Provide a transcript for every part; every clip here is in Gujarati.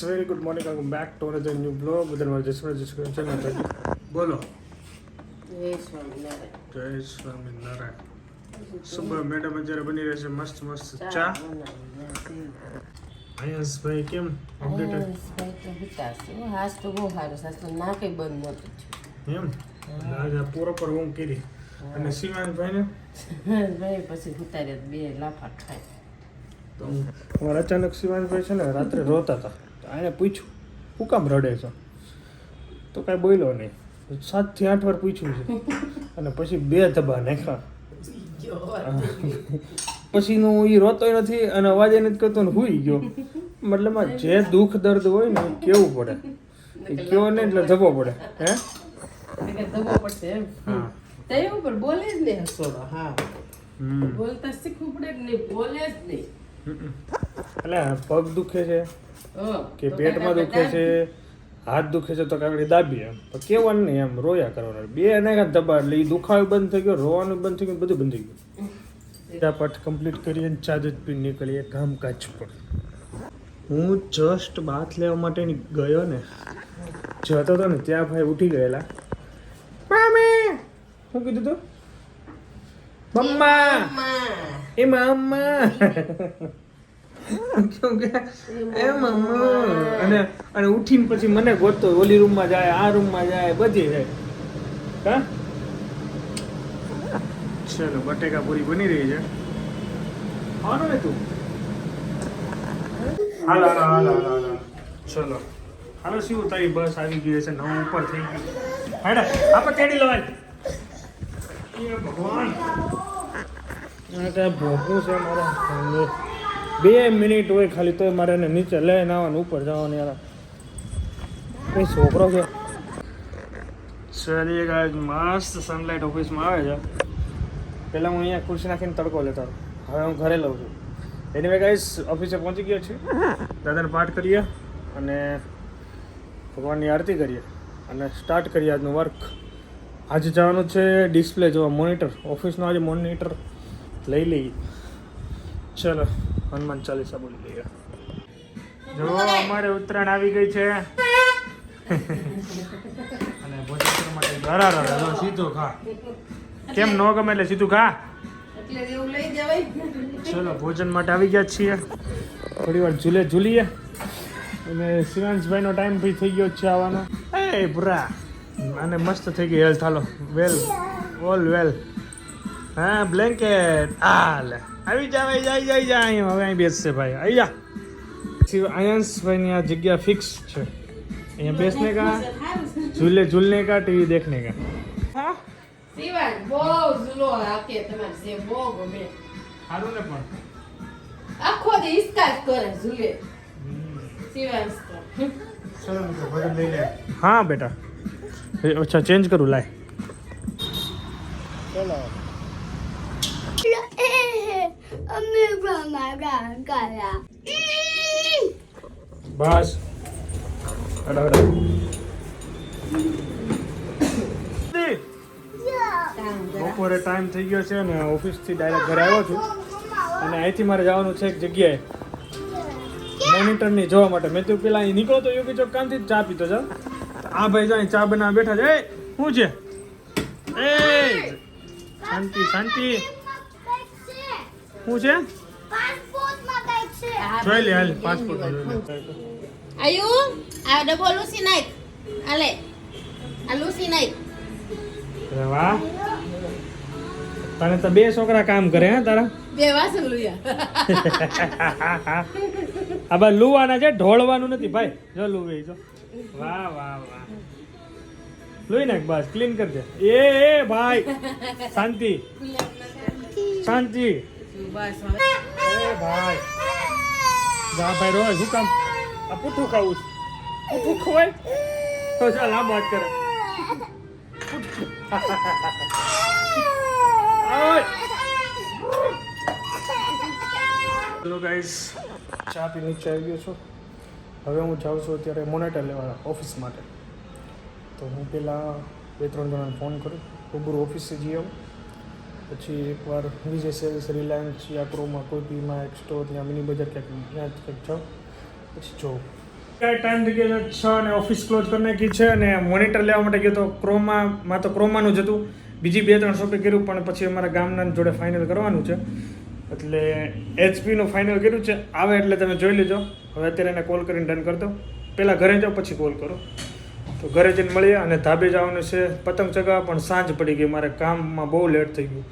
Very good morning, welcome back to another new blog. બધાને જય શ્રી કૃષ્ણ. બોલો જય સ્વામિનારાયણ. જય સ્વામિનારાયણ. સુબહ મેડમ અત્યારે બની રહેશે મસ્ત મસ્ત ચા. આયસભાઈ કેમ અપડેટેડ? હાસ તો બહુ સારું, સાસ તો નાકે બંધ નહોતું એમ આજે પૂરો પર ઊંઘ કરી. અને શિવાનભાઈને ભાઈ પછી ઉતાર્યા બે લાફા ખાય. તો અમારા અચાનક શિવાનભાઈ છે ને રાત્રે રોતા હતા. તો એને પૂછ્યું શું કામ રડે છે, તો કાંઈ બોલ્યો નહીં. 7 થી 8 વાર પૂછ્યું છે અને પછી 2 ધબા નાખ્યા. પછીનું એ રોતોય નથી અને અવાજ નથી કરતો ને હુઈ ગયો. મતલબમાં જે દુઃખ દર્દ હોય ને એ કેવું પડે, એ કેવો ને એટલે ધબો પડે. હે ધબો પડશે એમ. હા તે ઉપર બોલે જ નહીં હસોડો. હા બોલતા શીખવું પડે કે નહીં, બોલે જ નહીં. એટલે પગ દુખે છે કે તો પેટમાં દુખે છે, હાથ દુખે છે તો કાંઈ દાબીએ એમ. પણ કેવાનું નહીં, એમ રોયા કરવાના. 2 નાખ્યા ધબા એટલે એ દુખાવો બંધ થઈ ગયો, રોવાનું બંધ થઈ ગયું, બધું બંધ થઈ ગયું. ફટાફટ કમ્પ્લીટ કરીએ ને ચા જ પી નીકળીએ કામકાજ પર. હું જસ્ટ બાથ લેવા માટે ગયો ને, જતો હતો ને ત્યાં ભાઈ ઉઠી ગયેલા. મામી શું કીધું તું? મમ્મા એ મમ્મા કેમ કે એ મમ્મા. અને ઉઠીને પછી મને ગોતતો, ઓલી રૂમમાં જાય, આ રૂમમાં જાય, બધી જાય. હા ચલો બટેકા પૂરી બની રહી છે. આનો ને તું હાલો હાલો હાલો હાલો ચલો હાલો. શું તારી બસ આવી ગઈ છે, 9 ઉપર થઈ ગયું. હેડા આપણે કેડી લવાય. એ ભગવાન આ ત્યાં ભોગું છે મારા. 2 મિનિટ હોય ખાલી તોય મારે એને નીચે લઈને આવવાનું, ઉપર જવાનું. યાર કઈ છોકરો છે. ચલીએ ગાઈસ, મસ્ત સનલાઇટ ઓફિસમાં આવે છે. પહેલાં હું અહીંયા ખુરશી નાખીને તડકો લેતો હતો, હવે હું ઘરે લઉં છું. એનીવે ગાઈસ ઓફિસે પહોંચી ગયો છે. દાદાને પાઠ કરીએ અને ભગવાનની આરતી કરીએ અને સ્ટાર્ટ કરીએ આજનું વર્ક. આજે જવાનું છે ડિસ્પ્લે જોવા, મોનિટર. ઓફિસનો આજે મોનિટર લઈ લઈએ. ચલો હનુમાન ચાલીસા બોલી લઈએ. જો અમારે ઉત્તરાયણ આવી ગઈ છે અને ભોજન માટે ધરારા જો સીધું ખા. કેમ ન ગમે એટલે સીધું ખા. એટલે એવું લઈ જવાય. ચલો ભોજન માટે આવી ગયા છીએ. થોડી વાર ઝૂલીએ અને શિવાંશભાઈનો ટાઈમ ભી થઈ ગયો છે આવવાનો. એ બુરા અને મસ્ત થઈ ગઈ હેલ્થ. હાલો વેલ ઓલ વેલ. હા બ્લેન્કેટ આ લે આવી જા અહીં. હવે અહીં બેસશે ભાઈ. આવી જા. આયંશભાઈની આ જગ્યા ફિક્સ છે. અહીંયા બેસને કા, ઝૂલને કા, ટીવી દેખને કા. હા શિવાન બહુ ઝૂલો રાખે તમારે, જે બહુ ગમે. સારું ને પણ આખો દી હિસકા જ કરે ઝૂલે. શિવાન ચલો ભોજન લઈ લે. હા બેટા અચ્છા ચેન્જ કરું લાય. ચલો બસ બપોરે ટાઈમ થઈ ગયો છે અને ઓફિસથી ડાયરેક્ટ ઘરે આવ્યો છું. અને અહીંથી મારે જવાનું છે એક જગ્યાએ મોનિટરની જોવા માટે. મેં તો પેલા અહીં નીકળો તો યોગી ચોક કામથી ચા પીતો જાવ. આ ભાઈ જાય ચા બનાવવા બેઠા છે. શું છે? એ શાંતિ શાંતિ. શું છે? જોઈ લે હાલ પાસપોર્ટ આયુ આ ડબો લૂસી નાખ. આલે આ લૂસી નાખ. અરે વાહ, તને તો 2 છોકરા કામ કરે હે તારા. 2 વાસણ લુયા. આ બા લુવાના છે, ઢોળવાનું નથી ભાઈ. જો લુવે જો. વાહ વાહ વાહ. લોઈ નાખ બસ, ક્લીન કરી દે. એ ભાઈ શાંતિ શાંતિ. બસ એ ભાઈ જા ભાઈ રોજ શું કામ આ પૂઠું ખાવું છે? પૂઠું ખવાય તો ચાલ આ વાત કરે. હેલો ગાઈસ, ચા પી નીચે આવી ગયો છું. હવે હું જાઉં છું અત્યારે મોનિટર લેવા ઓફિસ માટે. તો હું પહેલાં 2-3 જણાને ફોન કરું, રૂબરૂ ઓફિસે જઈ આવું. પછી એકવાર વિજય સેલ્સ, રિલાયન્સ યા ક્રોમા કોઈ બીમાં એક સ્ટોર ત્યાં મિની બજાર ક્યાંક ત્યાં ક્યાંક જાઉં. પછી જોઉં કાંઈ ટાઈમ થઈ ગયો છે 6 અને ઓફિસ ક્લોઝ કરી નાખી છે અને મોનિટર લેવા માટે ગયો તો ક્રોમામાં તો ક્રોમાનું જ હતું. બીજી 2-3 શોપે કર્યું પણ પછી અમારા ગામના જોડે ફાઇનલ કરવાનું છે એટલે એચપીનું ફાઇનલ કર્યું છે. આવે એટલે તમે જોઈ લેજો. હવે અત્યારે એને કોલ કરીને ડન કરી દો. પહેલાં ઘરે જાઓ પછી કોલ કરો. તો ઘરે જઈને મળીએ અને ધાબે જવાનું છે પતંગ ચગાવવા પણ સાંજ પડી ગઈ. મારે કામમાં બહુ લેટ થઈ ગયું.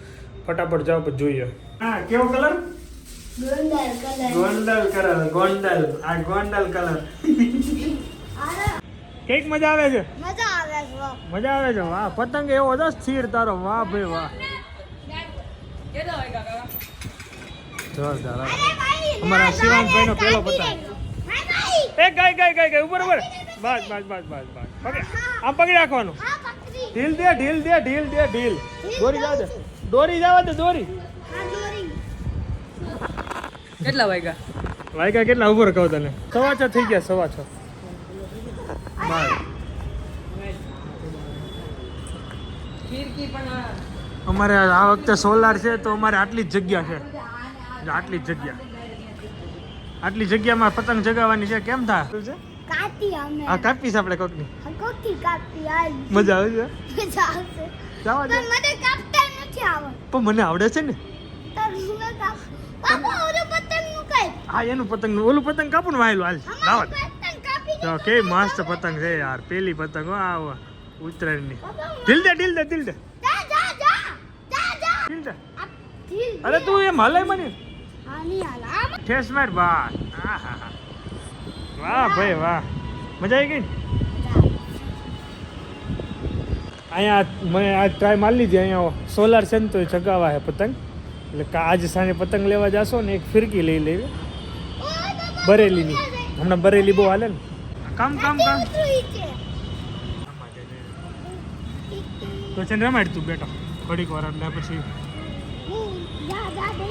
ફટાફટ જાઓ પછી જોઈએ. હા કેવો કલર? ગોંડલ કલર. આ ગોંડલ કલર. કેક મજા આવે છે? મજા આવે છે. વાહ પતંગ એવો હતો સ્થિર તારો. વાહ ભાઈ વાહ. જોરદાર. અમારા શિવાંશભાઈ નો પહેલો પતંગ. એ ગઈ ઉપર બસ. ઓકે આમ પકડી રાખવાનું. ઢીલ દે. દોરી જવા દે. દોરી. કેટલા વાગ્યા કેટલા ઉપર કહું તને? 6:15 થઈ ગયા. 6:15. ખીરકી પણ અમારે આ વખતે સોલાર છે તો અમારે આટલી જ જગ્યા છે. આટલી જગ્યામાં પતંગ જગાવવાની છે. કેમ થાય? આ કાપી છે આપણે કોકની. મજા આવે છે. જવા દે. પણ મને આવડે છે ને. હા એનું પતંગ ઓલું પતંગ કાપું ને વાયેલું હાલ લાવત. તો કેવી મસ્ત પતંગ છે યાર. પેલી પતંગ હો આ ઉત્તરાયણની. ઢીલ દે. અરે તું એમ હલાય મને. ઠેસ માર બા. વાહ ભાઈ વાહ. મજા આવી ગઈ ને? અહીંયા મેં આજ ટ્રાય મારી લીધી. અહીંયા સોલાર છે ને તો એ ચગાવા છે પતંગ. એટલે આજે સાંજે પતંગ લેવા જાશો ને એક ફિરકી લઈ લેવી બરેલીની. હમણાં બરેલી બહુ હાલે ને. કામ તો છે ને રમાડ તું બેટા ઘડીક વાર એટલે પછી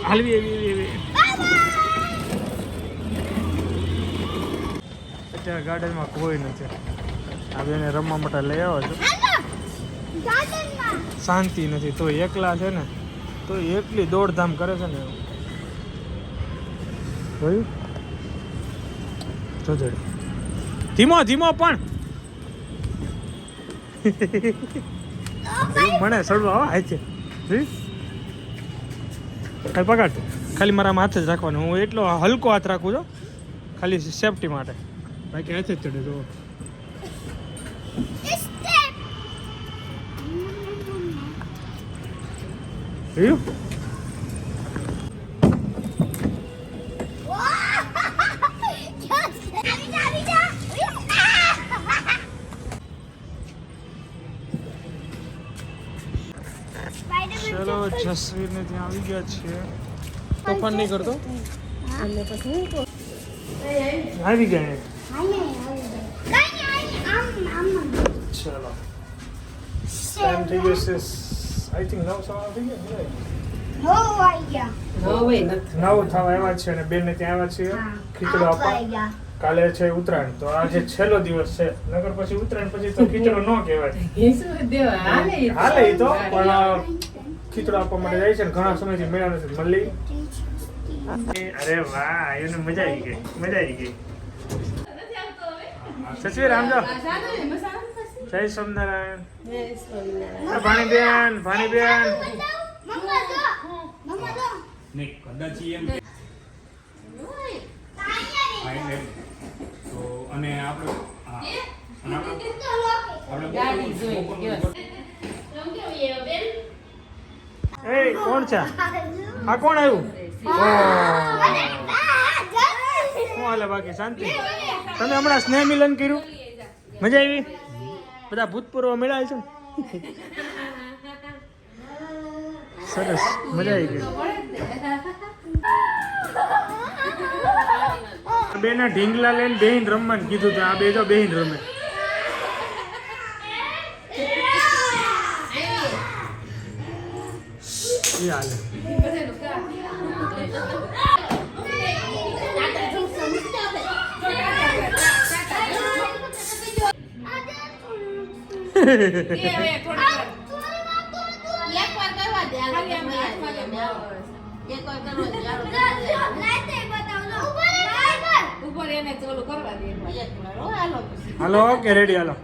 હાલવી એવી. અત્યારે ગાર્ડનમાં કોઈ નથી. આ બેને રમવા માટે લઈ આવો છો. શાંતિ નથી તો એકલા છે ને તો એટલી દોડધામ કરે છે ને. જોયું? જોજો ધીમો પણ મને સડવા આવે છે. ખાલી પકડ. ખાલી મારા હાથે જ રાખવાનું. હું એટલો હલકો હાથ રાખું છું ખાલી સેફટી માટે. બાકી હાથે જ ચડે. જો જોયું? ચલો જસવીરને ત્યાં આવી ગયા છીએ. તોફાન નહીં કરતો. આવી ગયા. ચલો ટાઈમ થઈ ગયો છે. આઈ થિંક 9 સવા થઈ ગયા. 9 થવા આવ્યા છે અને બેન ને ત્યાં આવ્યા છે ખીચડો આપવા. કાલે છે ઉત્તરાયણ તો આજે છેલ્લો દિવસ છે. નગર પછી ઉત્તરાયણ પછી તો ખીચડો ન કહેવાય. હાલે ઈ તો પણ ખીચડો આપવા માટે જાય છે ને ઘણા સમયથી મળ્યા નથી. મળી. અરે વાહ એને મજા આવી ગઈ. સચિવ રામજો. જય સ્વામિનારાયણ. ભાણીબેન કદાચ એમ તો અને આપણે એ કોણ છે? આ કોણ આવ્યું? શું હાલે બાકી શાંતિ? તમે હમણાં સ્નેહ મિલન કર્યું? મજા આવી? બધા ભૂતપૂર્વ મળ્યા છે ને? સરસ મજા આવી ગઈ. બેના ઢીંગલા લઈને બેહીન રમવાનું કીધું તો આ બે જો બેહીન રમે. એ હાલે. એને ચાલુ કરવા દે એકવાર. એક વાર હો, હાલો પછી. Hello okay ready hello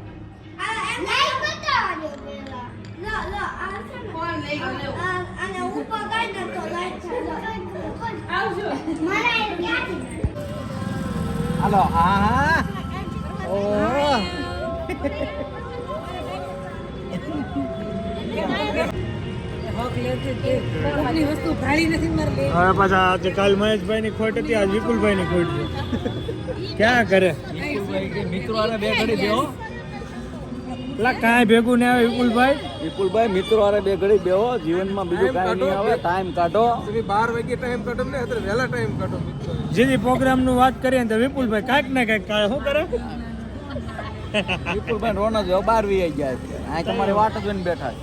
phone લઈ ગયો લેવો. આવજો. હાલો હા ઓહ કોની વસ્તુ ભાળી નથી મારે લે. હવે પાછા આજે કાલ મહેશભાઈ ની ખોટ હતી આજ વિપુલભાઈ ની ખોટ છે ક્યાં કરે મિત્રો આરે બે ઘડી બેહો એટલે કાંઈ ભેગું ને આવે વિપુલભાઈ વિપુલભાઈ મિત્રો આરે બે ઘડી બેહો જીવનમાં બીજું કાંઈ નહીં આવે ટાઈમ કાઢો જેની પ્રોગ્રામ નું વાત કરીએ ને તો વિપુલભાઈ કાંઈક ને કાંઈક શું કરે વિપુલભાઈ રોન જ 12 વી ગયા છે આ તમારી વાટ જ જોઈને બેઠા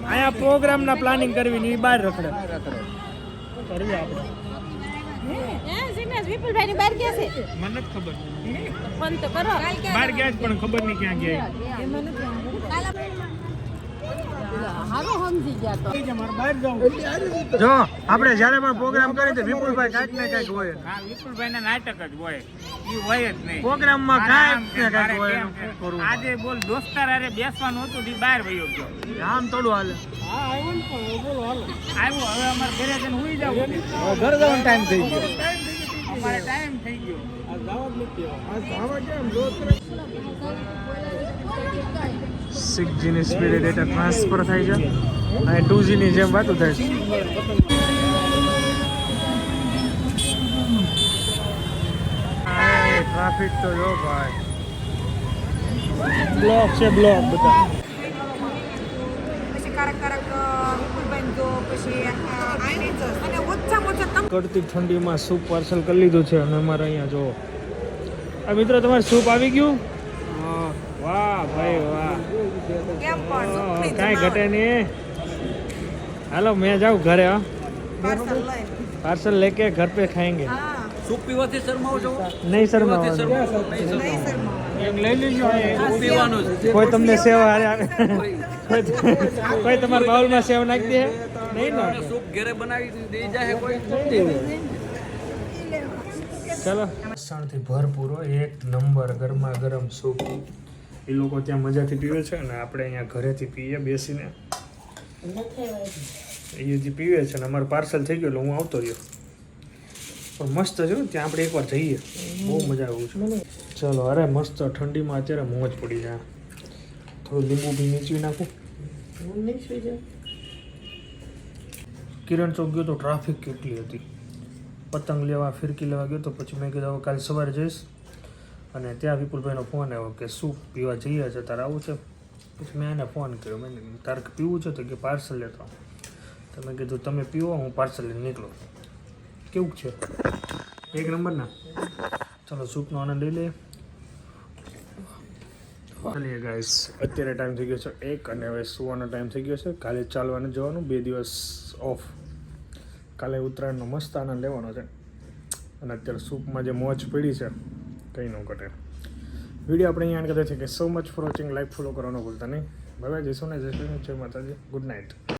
અહીંયા પ્રોગ્રામ ના પ્લાનિંગ કરવી ને એ બહાર રખડે કરીએ આપણે હે સિનેસ વિપુલભાઈ ની બહાર ગયા છે મને જ ખબર ફોન તો કરો બહાર ગયા જ પણ ખબર નહીં ક્યાં ગયા હારો સમજી ગયા તો જો આપણે જ્યારે પણ પ્રોગ્રામ કરીએ તો વિપુલભાઈ કાંઈક ને કાંઈક હોય હા વિપુલભાઈ ના નાટક જ હોય ઈ હોય જ નહીં પ્રોગ્રામમાં કાંઈક ને કાંઈક હોય એનું શું કરવું આજે બોલ દોસ્તાર હારે બેસવાનું હતું તી બહાર વયો ગયો આમ થોડું હાલે આવ્યો હવે અમારે ઘરે જઈને હુઈ જાવ ઘર જવાનો ટાઈમ થઈ ગયો અમારે ટાઈમ થઈ ગયો 6G ની સ્પીડે ડેટા ટ્રાન્સફર થાય છે અને 2G ની જેમ વાતું થાય છે ટ્રાફિક તો જો ભાઈ બ્લોક છે બ્લોક બધા પછી કારક વિપુલભાઈ જો પછી આઈને જ અને ઓછામાં ઓછા તમ કડતી ઠંડીમાં સૂપ પાર્સલ કરી લીધું છે અને અમારે અહીંયા જો આ મિત્રો તમારે સૂપ આવી ગયું વાહ ભાઈ વાહ કેમ પણ કાંઈ ઘટે નહીં હાલો મેં જાઉં ઘરે હા પાર્સલ લઈ पार्सल लेके घर पे खाएंगे હા સૂપ પીવાથી શરમાવ છો नहीं सर નહીં શરમાવ લઈ લીજો સૂપ પીવાનું છે કોઈ તમને સેવા કોઈ તમારા બાઉલમાં સેવ નાખી દે નહીં ના સૂપ ઘરે બનાવી દઈ જાય કોઈ ચાલો લસણથી ભરપૂર એક નંબર ગરમા ગરમ સૂપ એ લોકો ત્યાં મજાથી પીવે છે અને આપણે અહીંયા ઘરેથી પીએ બેસીને અહીંયાથી પીવે છે અને અમારું પાર્સલ થઈ ગયું એટલે હું આવતો રહ્યો પણ મસ્ત છે ત્યાં આપણે એકવાર જઈએ બહુ મજા આવું છે ચલો અરે મસ્ત ઠંડીમાં અત્યારે મોજ પડી જાય થોડું લીંબુ બી નીચવી નાખું કિરણ ચોક ગયો તો ટ્રાફિક કેટલી હતી પતંગ લેવા ફિરકી લેવા ગયો તો પછી મેં કીધું હવે કાલે સવારે જઈશ અને ત્યાં વિપુલભાઈનો ફોન આવ્યો કે સૂપ પીવા જઈએ છે તારે આવું છે પછી મેં એને ફોન કર્યો મેં કીધું, તારે પીવું છે તો કે પાર્સલ લેતો આવું. તો મેં કીધું તમે પીવો હું પાર્સલ લઈને નીકળું કેવું છે એક નંબર ના ચલો સૂપનો આનંદ લઈ લઈએ ચાલીએ ગાઈસ અત્યારે ટાઈમ થઈ ગયો છે 1 અને હવે સુવાનો ટાઈમ થઈ ગયો છે કાલે ચાલવાનું જવાનું 2 દિવસ ઓફ કાલે ઉત્તરાયણનો મસ્ત આનંદ લેવાનો છે અને અત્યારે સૂપમાં જે મોજ પડી છે કંઈ ન ઘટે વિડીયો આપણે અહીંયા કરતા છે કે so much for watching like follow કરવાનો ભૂલતા નહીં બાય જઈશું ને જય માતાજી ગુડ નાઇટ